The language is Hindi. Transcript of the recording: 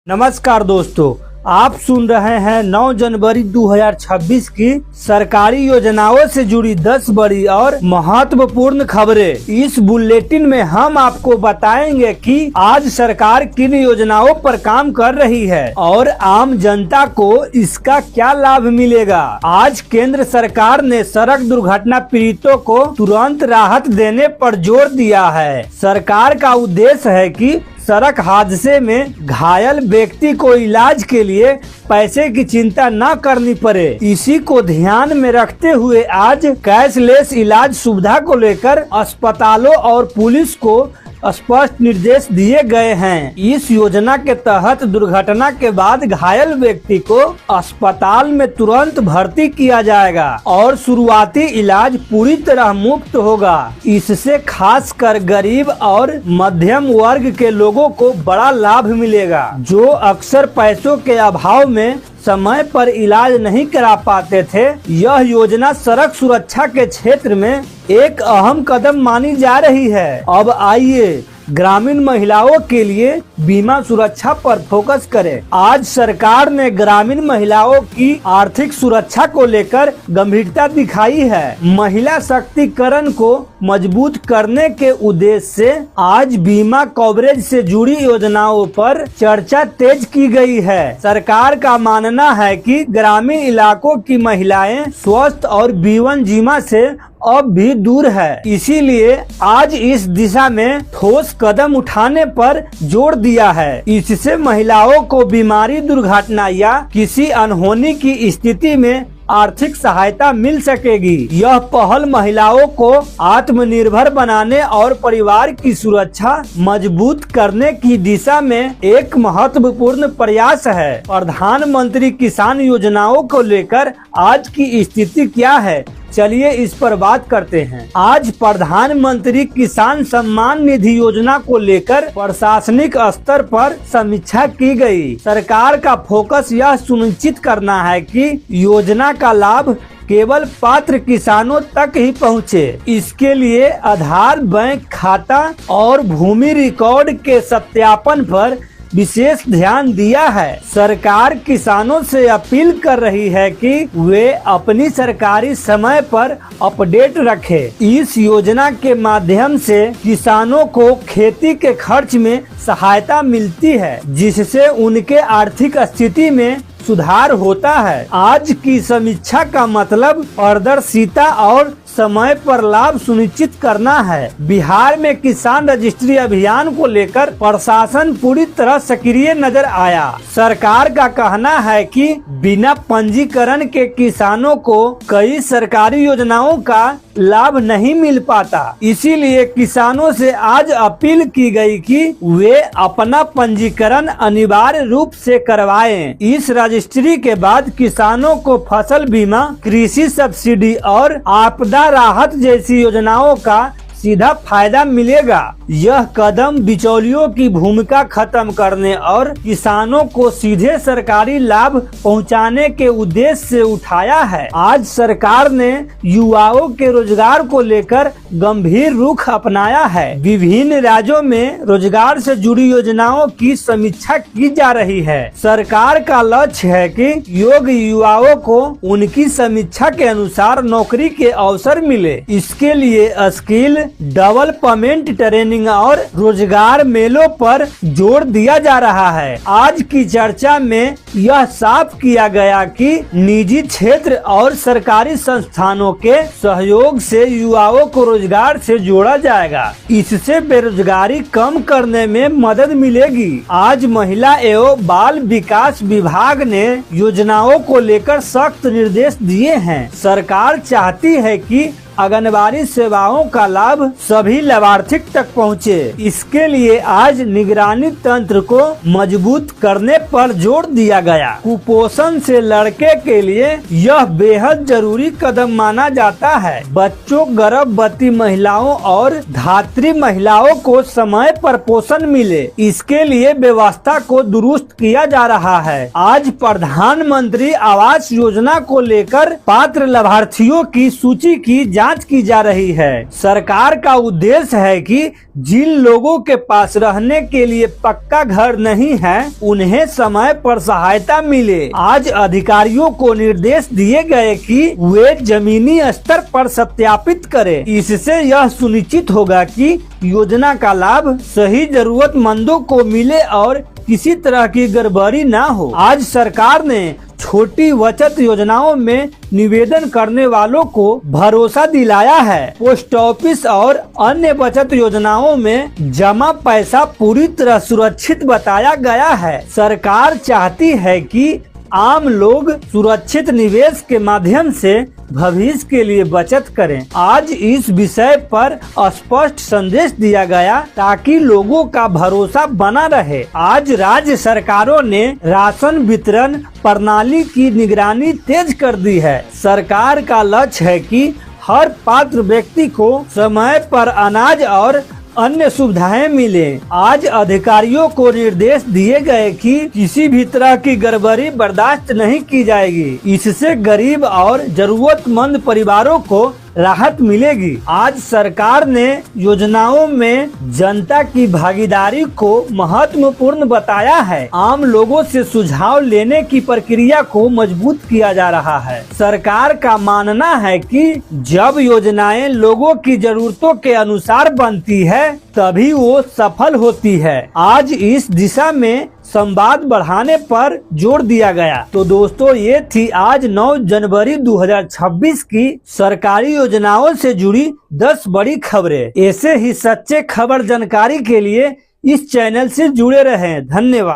नमस्कार दोस्तों, आप सुन रहे हैं 9 जनवरी 2026 की सरकारी योजनाओं से जुड़ी 10 बड़ी और महत्वपूर्ण खबरें। इस बुलेटिन में हम आपको बताएंगे कि आज सरकार किन योजनाओं पर काम कर रही है और आम जनता को इसका क्या लाभ मिलेगा। आज केंद्र सरकार ने सड़क दुर्घटना पीड़ितों को तुरंत राहत देने पर जोर दिया है। सरकार का उद्देश्य है कि सड़क हादसे में घायल व्यक्ति को इलाज के लिए पैसे की चिंता न करनी पड़े। इसी को ध्यान में रखते हुए आज कैशलेस इलाज सुविधा को लेकर अस्पतालों और पुलिस को स्पष्ट निर्देश दिए गए हैं। इस योजना के तहत दुर्घटना के बाद घायल व्यक्ति को अस्पताल में तुरंत भर्ती किया जाएगा और शुरुआती इलाज पूरी तरह मुफ्त होगा। इससे खासकर गरीब और मध्यम वर्ग के लोगों को बड़ा लाभ मिलेगा, जो अक्सर पैसों के अभाव में समय पर इलाज नहीं करा पाते थे। यह योजना सड़क सुरक्षा के क्षेत्र में एक अहम कदम मानी जा रही है। अब आइए ग्रामीण महिलाओं के लिए बीमा सुरक्षा पर फोकस करें। आज सरकार ने ग्रामीण महिलाओं की आर्थिक सुरक्षा को लेकर गंभीरता दिखाई है। महिला शक्तिकरण को मजबूत करने के उद्देश्य से आज बीमा कवरेज से जुड़ी योजनाओं पर चर्चा तेज की गई है। सरकार का मानना है कि ग्रामीण इलाकों की महिलाएं स्वस्थ और जीवन जीमा से अब भी दूर है। इसीलिए आज इस दिशा में ठोस कदम उठाने पर जोर दिया है। इससे महिलाओं को बीमारी, दुर्घटना या किसी अनहोनी की स्थिति में आर्थिक सहायता मिल सकेगी। यह पहल महिलाओं को आत्मनिर्भर बनाने और परिवार की सुरक्षा मजबूत करने की दिशा में एक महत्वपूर्ण प्रयास है। प्रधानमंत्री किसान योजनाओं को लेकर आज की स्थिति क्या है, चलिए इस पर बात करते हैं। आज प्रधानमंत्री किसान सम्मान निधि योजना को लेकर प्रशासनिक स्तर पर समीक्षा की गई। सरकार का फोकस यह सुनिश्चित करना है कि योजना का लाभ केवल पात्र किसानों तक ही पहुँचे। इसके लिए आधार, बैंक खाता और भूमि रिकॉर्ड के सत्यापन पर विशेष ध्यान दिया है। सरकार किसानों से अपील कर रही है कि वे अपनी सरकारी समय पर अपडेट रखें। इस योजना के माध्यम से किसानों को खेती के खर्च में सहायता मिलती है, जिससे उनके आर्थिक स्थिति में सुधार होता है। आज की समीक्षा का मतलब पारदर्शिता और समय पर लाभ सुनिश्चित करना है। बिहार में किसान रजिस्ट्री अभियान को लेकर प्रशासन पूरी तरह सक्रिय नजर आया। सरकार का कहना है कि बिना पंजीकरण के किसानों को कई सरकारी योजनाओं का लाभ नहीं मिल पाता। इसीलिए किसानों से आज अपील की गई कि वे अपना पंजीकरण अनिवार्य रूप से करवाएं। इस रजिस्ट्री के बाद किसानों को फसल बीमा, कृषि सब्सिडी और आपदा राहत जैसी योजनाओं का सीधा फायदा मिलेगा। यह कदम बिचौलियों की भूमिका खत्म करने और किसानों को सीधे सरकारी लाभ पहुंचाने के उद्देश्य से उठाया है। आज सरकार ने युवाओं के रोजगार को लेकर गंभीर रुख अपनाया है। विभिन्न राज्यों में रोजगार से जुड़ी योजनाओं की समीक्षा की जा रही है। सरकार का लक्ष्य है कि योग्य युवाओं को उनकी समीक्षा के अनुसार नौकरी के अवसर मिले। इसके लिए स्किल डेवलपमेंट ट्रेनिंग और रोजगार मेलों पर जोर दिया जा रहा है। आज की चर्चा में यह साफ किया गया कि निजी क्षेत्र और सरकारी संस्थानों के सहयोग से युवाओं को रोजगार से जोड़ा जाएगा। इससे बेरोजगारी कम करने में मदद मिलेगी। आज महिला एवं बाल विकास विभाग ने योजनाओं को लेकर सख्त निर्देश दिए हैं। सरकार चाहती है कि आंगनबाड़ी सेवाओं का लाभ सभी लाभार्थी तक पहुंचे। इसके लिए आज निगरानी तंत्र को मजबूत करने पर जोर दिया गया। कुपोषण से लड़के के लिए यह बेहद जरूरी कदम माना जाता है। बच्चों, गर्भवती महिलाओं और धात्री महिलाओं को समय पर पोषण मिले, इसके लिए व्यवस्था को दुरुस्त किया जा रहा है। आज प्रधानमंत्री आवास योजना को लेकर पात्र लाभार्थियों की सूची की जांच जांच की जा रही है। सरकार का उद्देश्य है कि जिन लोगों के पास रहने के लिए पक्का घर नहीं है उन्हें समय पर सहायता मिले। आज अधिकारियों को निर्देश दिए गए कि वे जमीनी स्तर पर सत्यापित करें। इससे यह सुनिश्चित होगा कि योजना का लाभ सही जरूरतमंदों को मिले और किसी तरह की गड़बड़ी ना हो। आज सरकार ने छोटी बचत योजनाओं में निवेदन करने वालों को भरोसा दिलाया है। पोस्ट ऑफिस और अन्य बचत योजनाओं में जमा पैसा पूरी तरह सुरक्षित बताया गया है। सरकार चाहती है कि आम लोग सुरक्षित निवेश के माध्यम से भविष्य के लिए बचत करें। आज इस विषय पर स्पष्ट संदेश दिया गया ताकि लोगों का भरोसा बना रहे। आज राज्य सरकारों ने राशन वितरण प्रणाली की निगरानी तेज कर दी है। सरकार का लक्ष्य है कि हर पात्र व्यक्ति को समय पर अनाज और अन्य सुविधाएं मिले। आज अधिकारियों को निर्देश दिए गए कि किसी भी तरह की गड़बड़ी बर्दाश्त नहीं की जाएगी। इससे गरीब और जरूरतमंद परिवारों को राहत मिलेगी। आज सरकार ने योजनाओं में जनता की भागीदारी को महत्वपूर्ण बताया है। आम लोगों से सुझाव लेने की प्रक्रिया को मजबूत किया जा रहा है। सरकार का मानना है कि जब योजनाएं लोगों की जरूरतों के अनुसार बनती है तभी वो सफल होती है। आज इस दिशा में संवाद बढ़ाने पर जोर दिया गया। तो दोस्तों ये थी आज 9 जनवरी 2026 की सरकारी योजनाओं से जुड़ी 10 बड़ी खबरें। ऐसे ही सच्चे खबर जानकारी के लिए इस चैनल से जुड़े रहें। धन्यवाद।